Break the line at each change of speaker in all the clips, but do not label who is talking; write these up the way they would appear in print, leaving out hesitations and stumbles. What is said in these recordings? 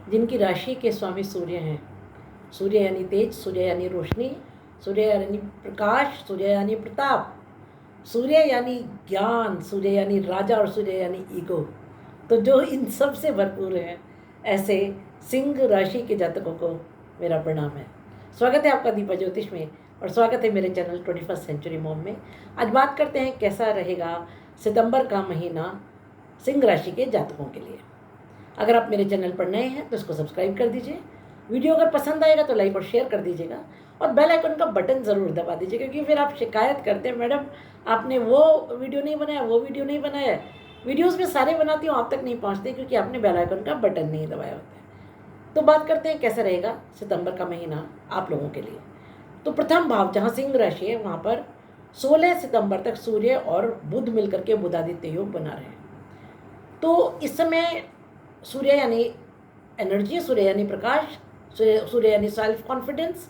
जिनकी राशि के स्वामी सूर्य हैं। सूर्य यानी तेज, सूर्य यानी रोशनी, सूर्य यानी प्रकाश, सूर्य यानी प्रताप, सूर्य यानी ज्ञान, सूर्य यानी राजा और सूर्य यानी ईगो। तो जो इन सब से भरपूर हैं, ऐसे सिंह राशि के जातकों को मेरा प्रणाम है। स्वागत है आपका दीपा ज्योतिष में और स्वागत है मेरे चैनल 21st सेंचुरी मॉम में। आज बात करते हैं कैसा रहेगा सितंबर का महीना सिंह राशि के जातकों के लिए। अगर आप मेरे चैनल पर नए हैं तो इसको सब्सक्राइब कर दीजिए। वीडियो अगर पसंद आएगा तो लाइक और शेयर कर दीजिएगा और बेल आइकन का बटन ज़रूर दबा दीजिएगा, क्योंकि फिर आप शिकायत करते हैं मैडम आपने वो वीडियो नहीं बनाया, वो वीडियो नहीं बनाया। वीडियोस में सारे बनाती हूँ, आप तक नहीं पहुँचते क्योंकि आपने बेल आइकन का बटन नहीं दबाया होता है। तो बात करते हैं कैसा रहेगा सितंबर का महीना आप लोगों के लिए। तो प्रथम भाव जहाँ सिंह राशि है वहाँ पर 16 सितंबर तक सूर्य और बुध मिलकर के बुधादित्य योग बना रहे हैं। तो इस समय सूर्य यानी एनर्जी, सूर्य यानी प्रकाश, सूर्य यानी सेल्फ कॉन्फिडेंस,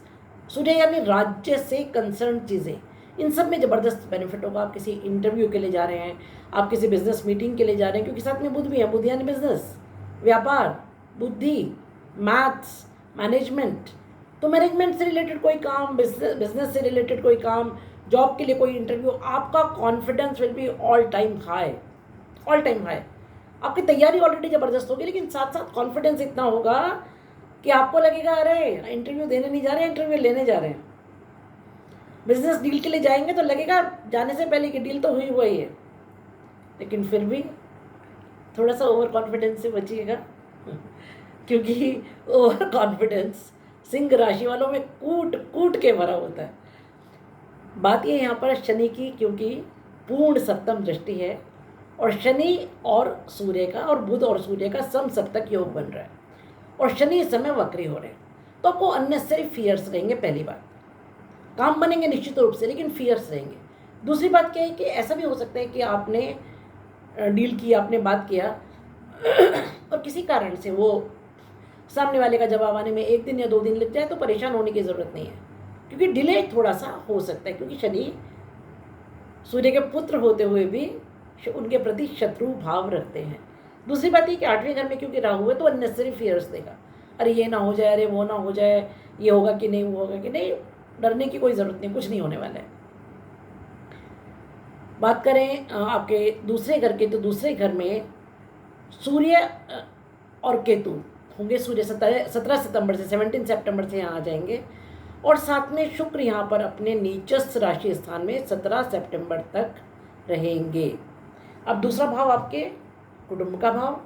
सूर्य यानी राज्य से कंसर्न चीज़ें, इन सब में ज़बरदस्त बेनिफिट होगा। आप किसी इंटरव्यू के लिए जा रहे हैं, आप किसी बिजनेस मीटिंग के लिए जा रहे हैं, क्योंकि साथ में बुध भी है। बुध यानी बिजनेस, व्यापार, बुद्धि, मैथ्स, मैनेजमेंट। तो मैनेजमेंट से रिलेटेड कोई काम, बिजनेस से रिलेटेड कोई काम, जॉब के लिए कोई इंटरव्यू, आपका confidence will be all time high, all time high. आपकी तैयारी ऑलरेडी ज़बरदस्त होगी, लेकिन साथ साथ कॉन्फिडेंस इतना होगा कि आपको लगेगा अरे इंटरव्यू देने नहीं जा रहे हैं, इंटरव्यू लेने जा रहे हैं। बिजनेस डील के लिए जाएंगे तो लगेगा जाने से पहले कि डील तो हुई हुई है, लेकिन फिर भी थोड़ा सा ओवर कॉन्फिडेंस से बचिएगा, क्योंकि ओवर कॉन्फिडेंस सिंह राशि वालों में कूट कूट के भरा होता है। बात ये यहाँ पर शनि की, क्योंकि पूर्ण सप्तम दृष्टि है और शनि और सूर्य का और बुध और सूर्य का सम सप्तक योग बन रहा है और शनि इस समय वक्री हो रहे हैं। तो आपको अननेसेसरी फियर्स रहेंगे। पहली बात, काम बनेंगे निश्चित रूप से, लेकिन फियर्स रहेंगे। दूसरी बात क्या है कि ऐसा भी हो सकता है कि आपने डील किया, आपने बात किया और किसी कारण से वो सामने वाले का जवाब आने में 1 दिन या 2 दिन लग जाए, तो परेशान होने की ज़रूरत नहीं है, क्योंकि डिले थोड़ा सा हो सकता है, क्योंकि शनि सूर्य के पुत्र होते हुए भी उनके प्रति शत्रु भाव रखते हैं। दूसरी बात ये कि 8वें घर में क्योंकि राहु है तो अननेसेसरी फियर्स देगा। अरे ये ना हो जाए, अरे वो ना हो जाए, ये होगा कि नहीं, वो होगा कि नहीं। डरने की कोई ज़रूरत नहीं, कुछ नहीं होने वाला है। बात करें आपके दूसरे घर के, तो दूसरे घर में सूर्य और केतु होंगे। सूर्य 17 सितंबर से 17 सितंबर से यहाँ आ जाएंगे और साथ में शुक्र यहाँ पर अपने नीचस्थ राशि स्थान में 17 सितंबर तक रहेंगे। अब दूसरा भाव आपके कुटुंब का भाव,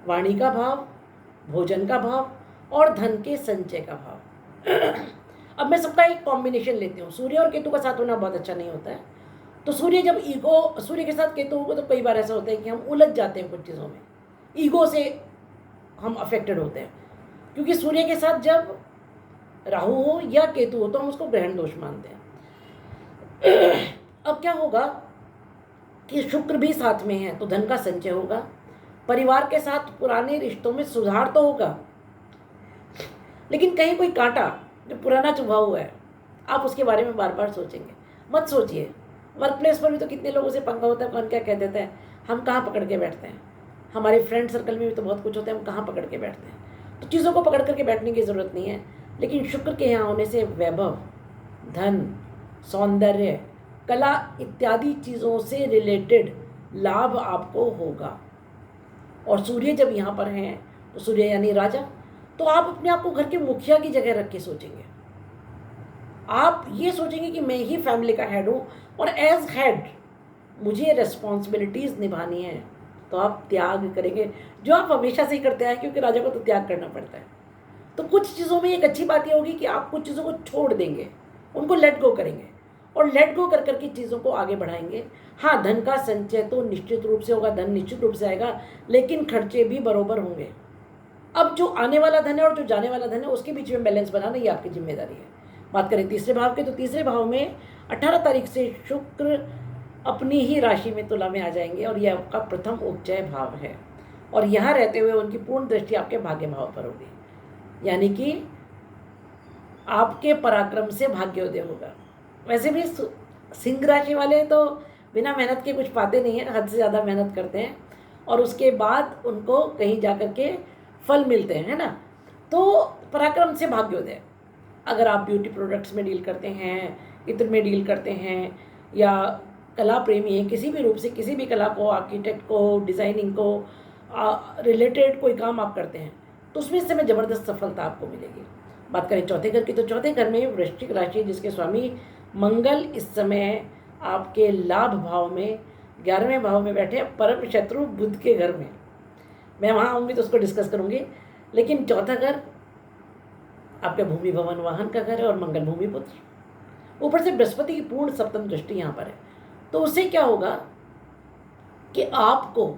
वाणी का भाव, भोजन का भाव और धन के संचय का भाव। अब मैं सबका एक कॉम्बिनेशन लेती हूँ। सूर्य और केतु का साथ होना बहुत अच्छा नहीं होता है। तो सूर्य जब ईगो, सूर्य के साथ केतु होगा तो कई बार ऐसा होता है कि हम उलझ जाते हैं कुछ चीज़ों में, ईगो से हम अफेक्टेड होते हैं। क्योंकि सूर्य के साथ जब राहु हो या केतु हो तो हम उसको ग्रहण दोष मानते हैं। अब क्या होगा कि शुक्र भी साथ में है तो धन का संचय होगा, परिवार के साथ पुराने रिश्तों में सुधार तो होगा, लेकिन कहीं कोई कांटा जो पुराना चुभा हुआ है आप उसके बारे में बार बार सोचेंगे। मत सोचिए। वर्क प्लेस पर भी तो कितने लोगों से पंगा होता है, कौन क्या कह देता है, हम कहाँ पकड़ के बैठते हैं। हमारे फ्रेंड सर्कल में भी तो बहुत कुछ होता है, हम कहाँ पकड़ के बैठते हैं। तो चीज़ों को पकड़ करके बैठने की ज़रूरत नहीं है, लेकिन शुक्र के यहाँ होने से वैभव, धन, सौंदर्य, कला इत्यादि चीज़ों से रिलेटेड लाभ आपको होगा। और सूर्य जब यहाँ पर हैं तो सूर्य यानी राजा, तो आप अपने आप को घर के मुखिया की जगह रख के सोचेंगे। आप ये सोचेंगे कि मैं ही फैमिली का हेड हूँ और एज हेड मुझे रिस्पॉन्सिबिलिटीज़ निभानी है। तो आप त्याग करेंगे, जो आप हमेशा से ही करते हैं, क्योंकि राजा को तो त्याग करना पड़ता है। तो कुछ चीज़ों में एक अच्छी बात ये होगी कि आप कुछ चीज़ों को छोड़ देंगे, उनको लेट गो करेंगे और लेट गो कर करके चीज़ों को आगे बढ़ाएंगे। हाँ, धन का संचय तो निश्चित रूप से होगा, धन निश्चित रूप से आएगा, लेकिन खर्चे भी बरोबर होंगे। अब जो आने वाला धन है और जो जाने वाला धन है उसके बीच में बैलेंस बनाना ये आपकी जिम्मेदारी है। बात करें तीसरे भाव के, तो तीसरे भाव में 18 तारीख से शुक्र अपनी ही राशि में तुला में आ जाएंगे और यह आपका प्रथम उपचय भाव है और यहाँ रहते हुए उनकी पूर्ण दृष्टि आपके भाग्य भाव पर होगी, यानी कि आपके पराक्रम से भाग्योदय होगा। वैसे भी सिंह राशि वाले तो बिना मेहनत के कुछ पाते नहीं हैं, हद से ज़्यादा मेहनत करते हैं और उसके बाद उनको कहीं जा कर के फल मिलते हैं, है ना। तो पराक्रम से भाग्योदय। अगर आप ब्यूटी प्रोडक्ट्स में डील करते हैं, इत्र में डील करते हैं, या कला प्रेमी हैं, किसी भी रूप से किसी भी कला को, आर्किटेक्ट को, डिज़ाइनिंग को रिलेटेड कोई काम आप करते हैं, तो उसमें इस समय ज़बरदस्त सफलता आपको मिलेगी। बात करें चौथे घर की, तो चौथे घर में वृश्चिक राशि जिसके स्वामी मंगल इस समय आपके लाभ भाव में 11वें भाव में बैठे हैं, परम शत्रु बुध के घर में। मैं वहाँ आऊँगी तो उसको डिस्कस करूँगी, लेकिन चौथा घर आपका भूमि भवन वाहन का घर है और मंगल भूमि पुत्र, ऊपर से बृहस्पति की पूर्ण सप्तम दृष्टि यहाँ पर है। तो उससे क्या होगा कि आपको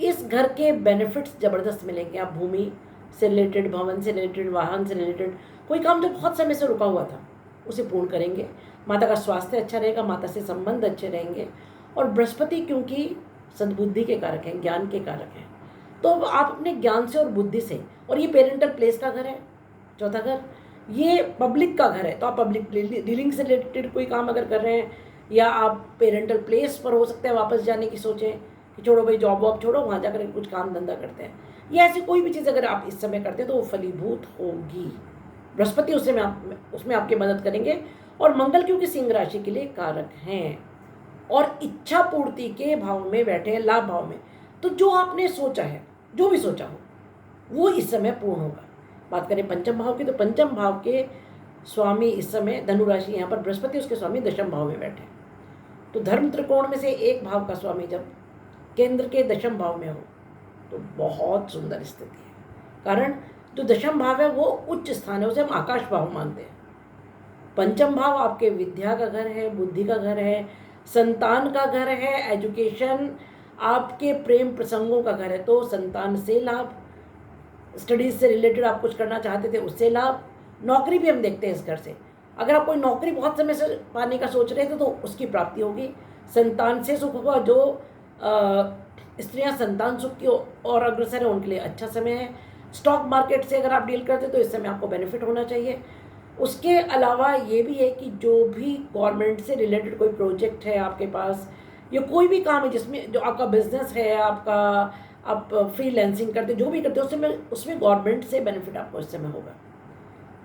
इस घर के बेनिफिट्स ज़बरदस्त मिलेंगे। आप भूमि से रिलेटेड, भवन से रिलेटेड, वाहन से रिलेटेड कोई काम जो बहुत समय से रुका हुआ था उसे पूर्ण करेंगे। माता का स्वास्थ्य अच्छा रहेगा, माता से संबंध अच्छे रहेंगे। और बृहस्पति क्योंकि सद्बुद्धि के कारक हैं, ज्ञान के कारक हैं, तो आप अपने ज्ञान से और बुद्धि से, और ये पेरेंटल प्लेस का घर है चौथा घर, ये पब्लिक का घर है, तो आप पब्लिक डीलिंग से रिलेटेड कोई काम अगर कर रहे हैं, या आप पेरेंटल प्लेस पर हो सकता है वापस जाने की सोचें कि छोड़ो भाई, जॉब वॉब छोड़ो, वहाँ जाकर कुछ काम धंधा करते हैं, या ऐसी कोई भी चीज़ अगर आप इस समय करते हैं तो वो फलीभूत होगी। बृहस्पति उसमें आपकी मदद करेंगे। और मंगल क्योंकि सिंह राशि के लिए कारक हैं और इच्छा पूर्ति के भाव में बैठे हैं, लाभ भाव में, तो जो आपने सोचा है, जो भी सोचा हो, वो इस समय पूर्ण होगा। बात करें पंचम भाव की, तो पंचम भाव के स्वामी इस समय धनु राशि, यहाँ पर बृहस्पति उसके स्वामी दशम भाव में बैठे। तो धर्म त्रिकोण में से एक भाव का स्वामी जब केंद्र के दशम भाव में हो तो बहुत सुंदर स्थिति है। कारण जो दशम भाव है वो उच्च स्थान है, उसे हम आकाश भाव मानते हैं। पंचम भाव आपके विद्या का घर है, बुद्धि का घर है, संतान का घर है, एजुकेशन, आपके प्रेम प्रसंगों का घर है। तो संतान से लाभ, स्टडीज़ से रिलेटेड आप कुछ करना चाहते थे उससे लाभ, नौकरी भी हम देखते हैं इस घर से। अगर आप कोई नौकरी बहुत समय से पाने का सोच रहे थे तो उसकी प्राप्ति होगी। संतान से सुख होगा, जो स्त्रियां संतान सुख की और अग्रसर है उनके लिए अच्छा समय है। स्टॉक मार्केट से अगर आप डील करते तो इस समय आपको बेनिफिट होना चाहिए। उसके अलावा ये भी है कि जो भी गवर्नमेंट से रिलेटेड कोई प्रोजेक्ट है आपके पास, या कोई भी काम है जिसमें जो आपका बिजनेस है, आपका आप फ्रीलैंसिंग करते, जो भी करते हो उसमें गवर्नमेंट से बेनिफिट आपको इस समय होगा।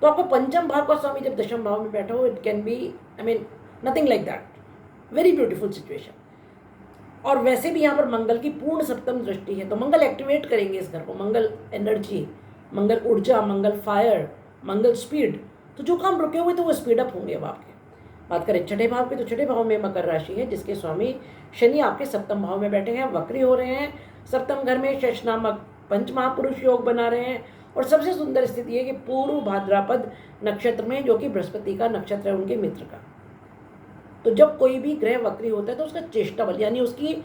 तो आपको पंचम भाव का स्वामी जब दशम भाव में बैठा हो, it can be, I mean nothing like that, very beautiful situation. और वैसे भी यहाँ पर मंगल की पूर्ण सप्तम दृष्टि है, तो मंगल एक्टिवेट करेंगे इस घर को। मंगल एनर्जी, मंगल ऊर्जा, मंगल फायर, मंगल स्पीड, तो जो काम रुके हुए तो वो स्पीड अप होंगे अब आपके। बात करें छठे भाव की, तो छठे भाव में मकर राशि है जिसके स्वामी शनि आपके सप्तम भाव में बैठे हैं, वक्री हो रहे हैं। सप्तम घर में शश नामक पंच महापुरुष योग बना रहे हैं। और सबसे सुंदर स्थिति है कि पूर्व भाद्रपद नक्षत्र में, जो कि बृहस्पति का नक्षत्र है, उनके मित्र का। तो जब कोई भी ग्रह वक्री होता है तो उसका चेष्टा बल, यानी उसकी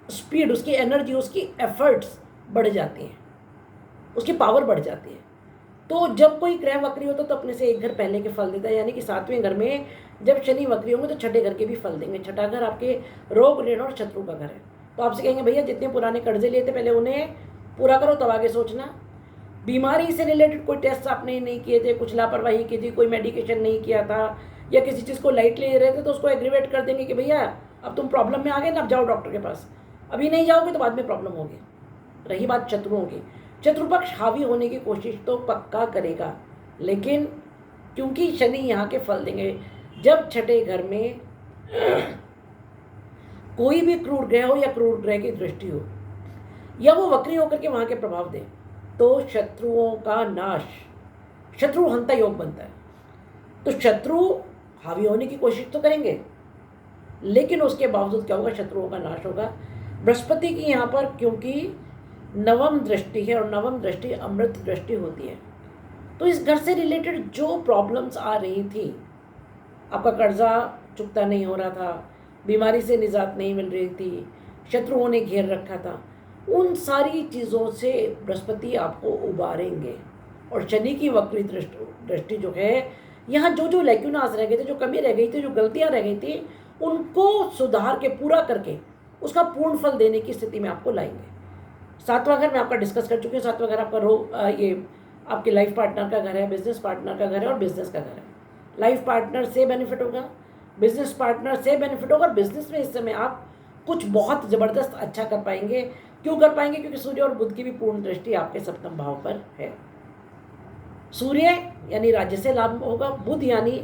स्पीड, उसकी एनर्जी, उसकी एफर्ट्स बढ़ जाती हैं, उसकी पावर बढ़ जाती है। तो जब कोई ग्रह वक्री होता है तो अपने से एक घर पहले के फल देता है, यानी कि सातवें घर में जब शनि वक्री होंगे तो छठे घर के भी फल देंगे। छठा घर आपके रोग, ऋण और शत्रु का घर है। तो आपसे कहेंगे भैया जितने पुराने कर्जे लिए थे पहले उन्हें पूरा करो तब आगे सोचना। बीमारी से रिलेटेड कोई टेस्ट आपने नहीं किए थे, कुछ लापरवाही की थी, कोई मेडिकेशन नहीं किया था, या किसी चीज़ को लाइटली ले रहे थे, तो उसको एग्रीवेट कर देंगे कि भैया अब तुम प्रॉब्लम में आ गए ना, अब जाओ डॉक्टर के पास, अभी नहीं जाओगे तो बाद में प्रॉब्लम होगी। रही बात शत्रुओं की, शत्रुपक्ष हावी होने की कोशिश तो पक्का करेगा, लेकिन क्योंकि शनि यहाँ के फल देंगे। जब छठे घर में कोई भी क्रूर ग्रह हो या क्रूर ग्रह की दृष्टि हो, या वो वक्री होकर के वहाँ के प्रभाव दे, तो शत्रुओं का नाश, शत्रु हंता योग बनता है। तो शत्रु हावी होने की कोशिश तो करेंगे, लेकिन उसके बावजूद क्या होगा, शत्रुओं का नाश होगा। बृहस्पति की यहाँ पर क्योंकि नवम दृष्टि है और नवम दृष्टि अमृत दृष्टि होती है, तो इस घर से रिलेटेड जो प्रॉब्लम्स आ रही थी, आपका कर्जा चुकता नहीं हो रहा था, बीमारी से निजात नहीं मिल रही थी, शत्रुओं ने घेर रखा था, उन सारी चीज़ों से बृहस्पति आपको उबारेंगे। और शनि की वक्री दृष्टि जो है, यहाँ जो लैक्यूनास रह गए थे, जो कमी रह गई थी, जो गलतियाँ रह गई थी, उनको सुधार के पूरा करके उसका पूर्ण फल देने की स्थिति में आपको लाएंगे। सातवां घर में आपका डिस्कस कर चुके हैं। सातवां घर आपका ये आपके लाइफ पार्टनर का घर है, बिजनेस पार्टनर का घर है और बिजनेस का घर है। लाइफ पार्टनर से बेनिफिट होगा, बिजनेस पार्टनर से बेनिफिट होगा। बिजनेस में इस समय आप कुछ बहुत ज़बरदस्त अच्छा कर पाएंगे। क्यों कर पाएंगे? क्योंकि सूर्य और बुध की भी पूर्ण दृष्टि आपके सप्तम भाव पर है। सूर्य यानी राज्य से लाभ होगा, बुध यानी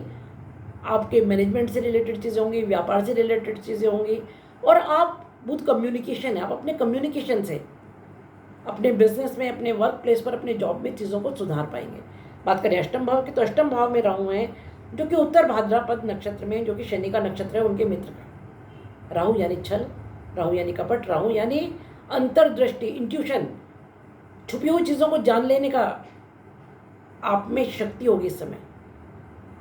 आपके मैनेजमेंट से रिलेटेड चीज़ें होंगी, व्यापार से रिलेटेड चीज़ें होंगी, और आप बुध कम्युनिकेशन है, आप अपने कम्युनिकेशन से अपने बिजनेस में, अपने वर्क प्लेस पर, अपने जॉब में चीज़ों को सुधार पाएंगे। बात करें अष्टम भाव की, तो अष्टम भाव में राहु है जो कि उत्तर भाद्रपद नक्षत्र में, जो कि शनि का नक्षत्र है, उनके मित्र का। राहु यानी छल, राहु यानी कपट, राहु यानी अंतर्दृष्टि, इंट्यूशन, छुपी हुई चीज़ों को जान लेने का आप में शक्ति होगी इस समय।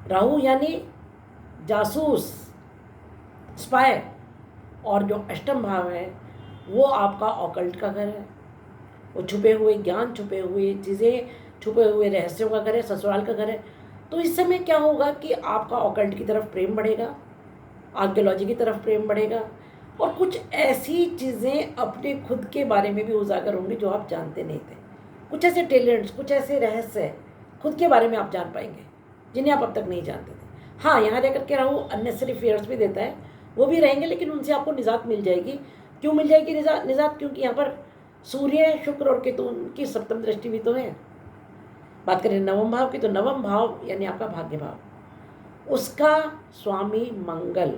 राहु यानी जासूस, स्पाई। और जो अष्टम भाव है वो आपका ऑकल्ट का घर है, वो छुपे हुए ज्ञान, छुपे हुए चीज़ें, छुपे हुए रहस्यों का घर है, ससुराल का घर है। तो इस समय क्या होगा कि आपका ऑकल्ट की तरफ प्रेम बढ़ेगा, आर्कियोलॉजी की तरफ प्रेम बढ़ेगा, और कुछ ऐसी चीज़ें अपने खुद के बारे में भी उजागर होंगी जो आप जानते नहीं थे। कुछ ऐसे टैलेंट्स, कुछ ऐसे रहस्य खुद के बारे में आप जान पाएंगे जिन्हें आप अब तक नहीं जानते थे। हाँ, यहाँ रह करके राहु अननेसेसरी फेयर्स भी देता है, वो भी रहेंगे, लेकिन उनसे आपको निजात मिल जाएगी। क्यों मिल जाएगी निजात? क्योंकि यहाँ पर सूर्य, शुक्र और केतु की सप्तम दृष्टि भी तो है। बात करें नवम भाव की, तो नवम भाव यानी आपका भाग्य भाव, उसका स्वामी मंगल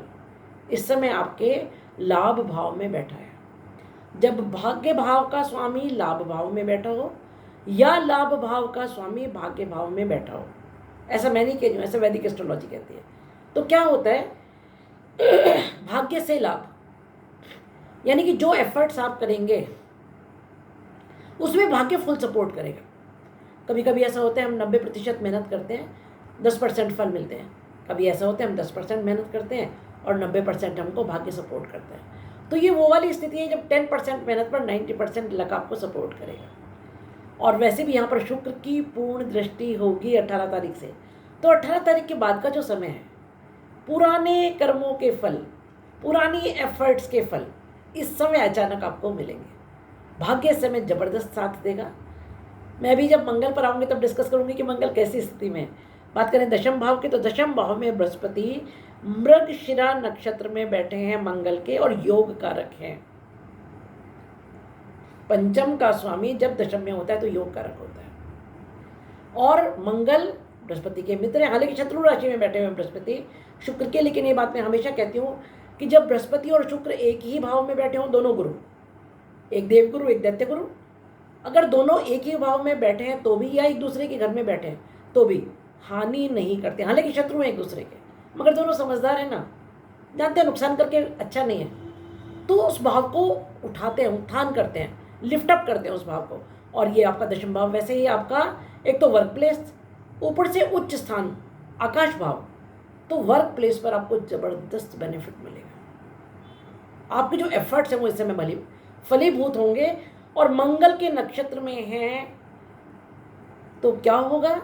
इस समय आपके लाभ भाव में बैठा है। जब भाग्य भाव का स्वामी लाभ भाव में बैठा हो या लाभ भाव का स्वामी भाग्य भाव में बैठा हो, ऐसा मैं नहीं कह रही हूँ, ऐसा वैदिक एस्ट्रोलॉजी कहती है, तो क्या होता है भाग्य से लाभ, यानी कि जो एफर्ट्स आप करेंगे उसमें भाग्य फुल सपोर्ट करेगा। कभी कभी ऐसा होता है हम 90% मेहनत करते हैं, 10% फल मिलते हैं। कभी ऐसा होता है हम 10% मेहनत करते हैं और 90% हमको भाग्य सपोर्ट करता है। तो ये वो वाली स्थिति है जब 10% मेहनत पर 90% लक आपको सपोर्ट करेगा। और वैसे भी यहाँ पर शुक्र की पूर्ण दृष्टि होगी 18 तारीख से, तो 18 तारीख के बाद का जो समय है, पुराने कर्मों के फल, पुरानी एफर्ट्स के फल इस समय अचानक आपको मिलेंगे। भाग्य इस समय जबरदस्त साथ देगा। मैं भी जब मंगल पर आऊँगी तब डिस्कस करूँगी कि मंगल कैसी स्थिति में। बात करें दशम भाव की, तो दशम भाव में बृहस्पति मृगशिरा नक्षत्र में बैठे हैं मंगल के, और योग कारक हैं। पंचम का स्वामी जब दशम में होता है तो योग कारक होता है। और मंगल बृहस्पति के मित्र हैं, हालांकि शत्रु राशि में बैठे हुए बृहस्पति शुक्र के, लेकिन ये बात मैं हमेशा कहती हूँ कि जब बृहस्पति और शुक्र एक ही भाव में बैठे हों, दोनों गुरु, एक देव गुरु एक दैत्य गुरु, अगर दोनों एक ही भाव में बैठे हैं तो भी, या एक दूसरे के घर में बैठे हैं तो भी हानि नहीं करते। हालांकि शत्रु हैं एक दूसरे के, मगर दोनों समझदार हैं ना, जानते हैं नुकसान करके अच्छा नहीं है, तो उस भाव को उठाते हैं, उत्थान करते हैं, लिफ्ट अप करते हैं उस भाव को। और ये आपका दशम भाव वैसे ही आपका एक तो वर्क प्लेस, ऊपर से उच्च स्थान आकाश भाव, तो वर्क प्लेस पर आपको जबरदस्त बेनिफिट मिलेगा। आपके जो एफर्ट्स हैं वो इस समय फलीभूत होंगे। और मंगल के नक्षत्र में हैं तो क्या होगा,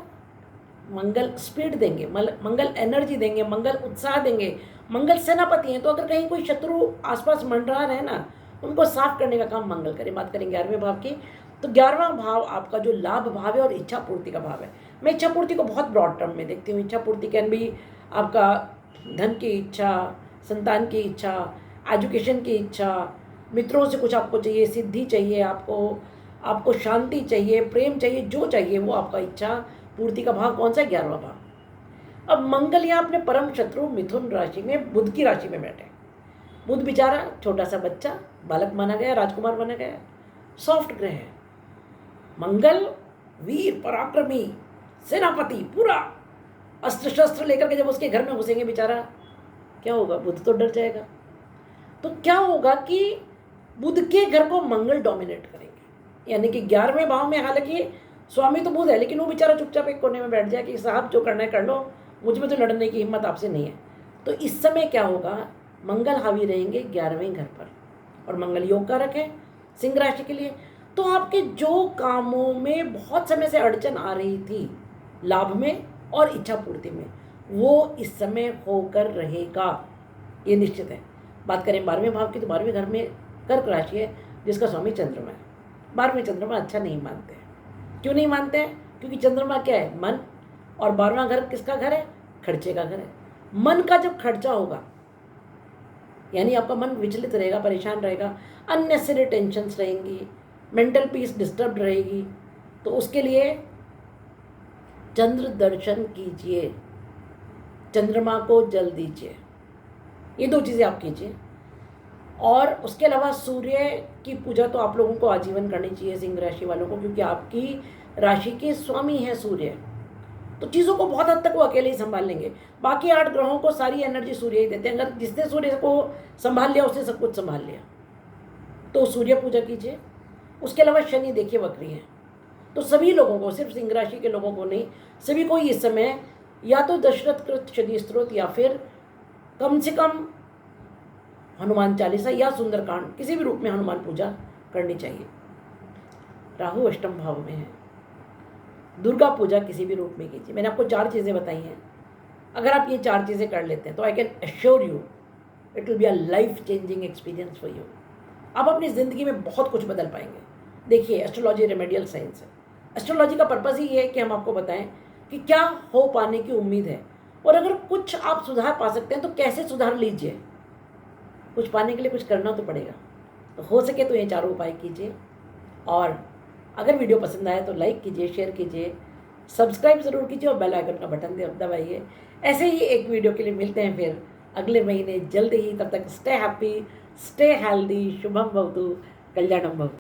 मंगल स्पीड देंगे, मंगल एनर्जी देंगे, मंगल उत्साह देंगे, मंगल सेनापति हैं। तो अगर कहीं कोई शत्रु आसपास मंडरा रहे ना, उनको साफ करने का काम मंगल करें। बात करें 11वें भाव की, तो 11वां भाव आपका जो लाभ भाव है और इच्छा पूर्ति का भाव है। मैं इच्छा पूर्ति को बहुत ब्रॉड टर्म में देखती हूँ। इच्छा पूर्ति कैन भी आपका धन की इच्छा, संतान की इच्छा, एजुकेशन की इच्छा, मित्रों से कुछ आपको चाहिए, सिद्धि चाहिए, आपको शांति चाहिए, प्रेम चाहिए, जो चाहिए वो आपका इच्छा पूर्ति का भाव कौन सा है, 11वां भाव। अब मंगल यहाँ अपने परम शत्रु मिथुन राशि में, बुध की राशि में बैठे। बुध बेचारा छोटा सा बच्चा, बालक माना गया, राजकुमार माना गया, सॉफ्ट ग्रह है। मंगल वीर पराक्रमी सेनापति, पूरा अस्त्र शस्त्र लेकर के जब उसके घर में घुसेंगे बेचारा, क्या होगा, बुध तो डर जाएगा। तो क्या होगा कि बुध के घर को मंगल डोमिनेट करेंगे, यानी कि 11वें भाव में, हालांकि स्वामी तो बुध है, लेकिन वो बेचारा चुपचाप एक कोने में बैठ जाए कि साहब जो करना है कर लो, मुझ में तो लड़ने की हिम्मत आपसे नहीं है। तो इस समय क्या होगा, मंगल हावी रहेंगे 11वें घर पर, और मंगल योग कारक है सिंह राशि के लिए। तो आपके जो कामों में बहुत समय से अड़चन आ रही थी, लाभ में और इच्छा पूर्ति में, वो इस समय होकर रहेगा, ये निश्चित है। बात करें 12वें भाव की, तो 12वें घर में कर्क राशि है जिसका स्वामी चंद्रमा है। 12वें चंद्रमा अच्छा नहीं मानते हैं। क्यों नहीं मानते हैं? क्योंकि चंद्रमा क्या है, मन, और 12वां घर किसका घर है, खर्चे का घर है। मन का जब खर्चा होगा, यानी आपका मन विचलित रहेगा, परेशान रहेगा, अननेसेसरी टेंशन्स रहेंगी, मेंटल पीस डिस्टर्ब रहेगी, तो उसके लिए चंद्र दर्शन कीजिए, चंद्रमा को जल दीजिए, ये 2 चीज़ें आप कीजिए। और उसके अलावा सूर्य की पूजा तो आप लोगों को आजीवन करनी चाहिए, सिंह राशि वालों को, क्योंकि आपकी राशि के स्वामी है सूर्य। तो चीज़ों को बहुत हद तक वो अकेले ही संभाल लेंगे। बाकी 8 ग्रहों को सारी एनर्जी सूर्य ही देते हैं। अगर जिसने सूर्य को संभाल लिया उसने सब कुछ संभाल लिया। तो सूर्य पूजा कीजिए। उसके अलावा शनि देखिए वक्री है, तो सभी लोगों को, सिर्फ सिंह राशि के लोगों को नहीं, सभी को इस समय या तो दशरथ कृत शनि स्त्रोत या फिर कम से कम हनुमान चालीसा या सुंदरकांड, किसी भी रूप में हनुमान पूजा करनी चाहिए। राहु अष्टम भाव में है, दुर्गा पूजा किसी भी रूप में कीजिए। मैंने आपको 4 चीज़ें बताई हैं। अगर आप ये 4 चीज़ें कर लेते हैं तो I can assure you it will be a life changing experience for you. आप अपनी ज़िंदगी में बहुत कुछ बदल पाएंगे। देखिए, एस्ट्रोलॉजी रेमेडियल साइंस है। एस्ट्रोलॉजी का पर्पज़ ही ये है कि हम आपको बताएं कि क्या हो पाने की उम्मीद है, और अगर कुछ आप सुधार पा सकते हैं तो कैसे सुधार लीजिए। कुछ पाने के लिए कुछ करना तो पड़ेगा। तो हो सके तो ये 4 उपाय कीजिए। और अगर वीडियो पसंद आए तो लाइक कीजिए, शेयर कीजिए, सब्सक्राइब ज़रूर कीजिए और बेल आइकन का बटन दबाइए। ऐसे ही एक वीडियो के लिए मिलते हैं फिर अगले महीने जल्द ही। तब तक stay happy, stay healthy, Shubham भवतु, कल्याणम भवतु।